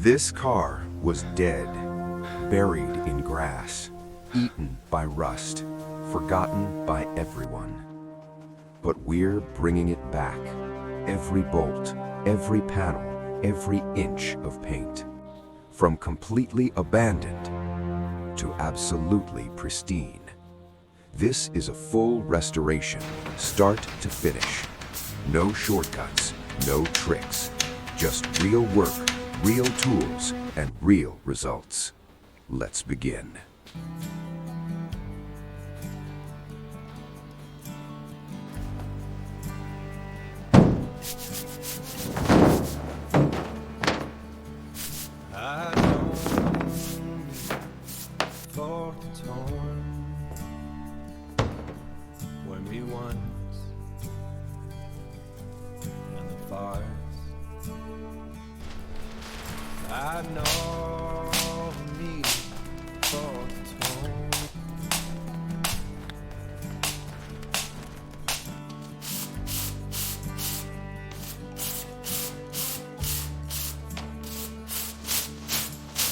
This car was dead, buried in grass, eaten by rust, forgotten by everyone. But we're bringing it back. Every bolt, every panel, every inch of paint. From completely abandoned to absolutely pristine. This is a full restoration, start to finish. No shortcuts, no tricks. Just real work, real tools, and real results. Let's begin. I know me for tone.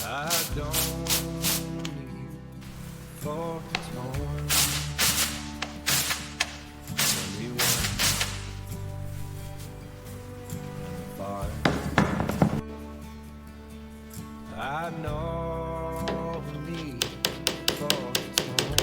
I don't need for tone. When we won and far. I know me for tone.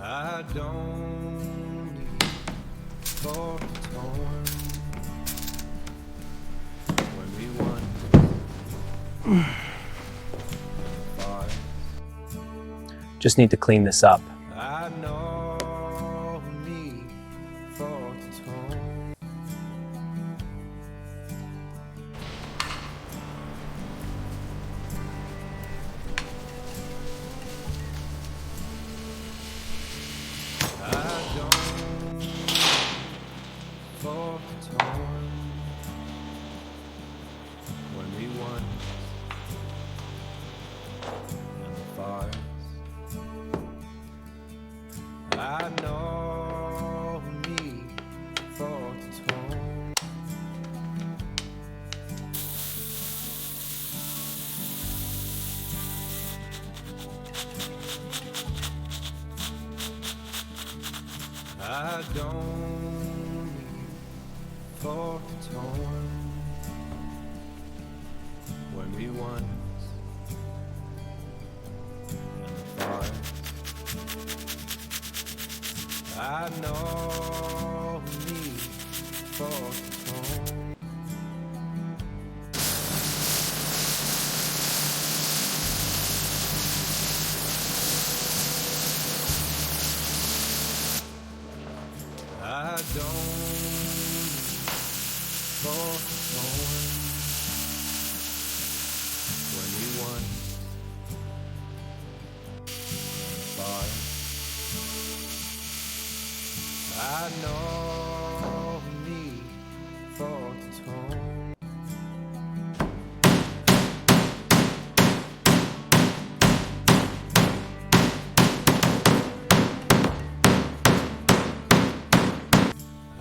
I don't need for tone. When we won. Just need to clean this up. I know me for tone. I don't for tone. When we won and the fire. I know me for tone. I don't need for tone. When we won and the fire. I know me for tone. I don't for tone. When we won fire. I know me for tone.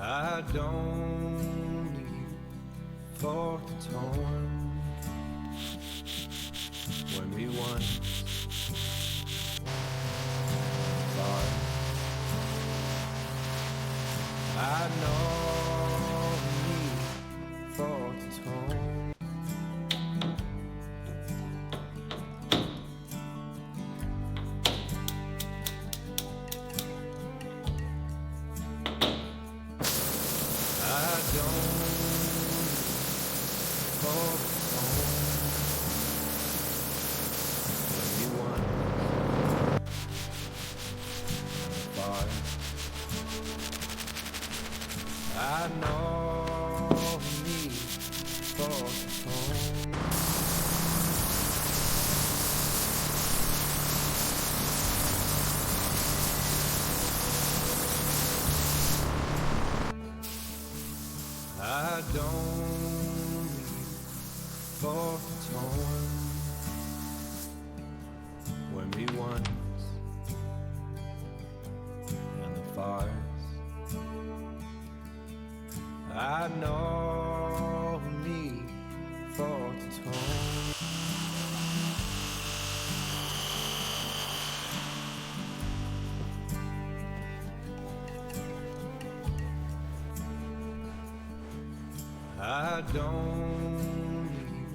I don't need for tone. When we won fire. I know me for tone. I don't for tone. When we won fire. I know me for tone. I don't need for tone. When we won I don't need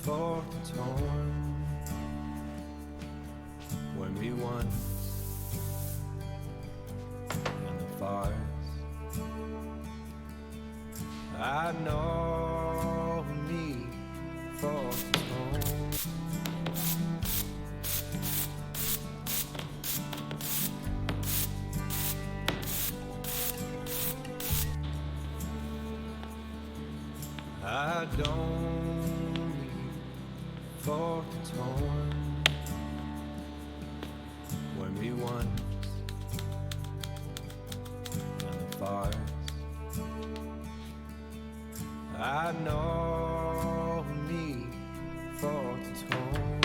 for the tone when we won in the forest. I know me for the tone. I don't need for the tone when we won in the forest. I know me for the tone.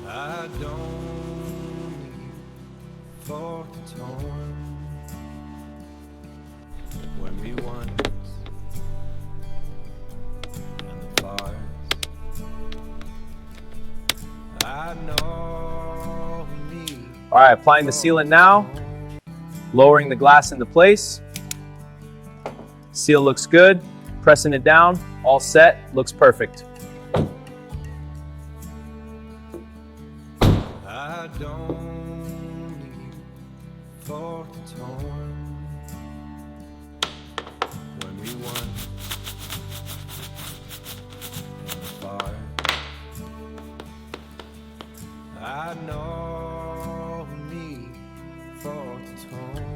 I don't need for the tone when we won in the forest. I know me. All right, applying the sealant now, lowering the glass into place. Seal looks good, pressing it down, all set, looks perfect. I don't need for the tone when we won in the fire. I know me for the tone.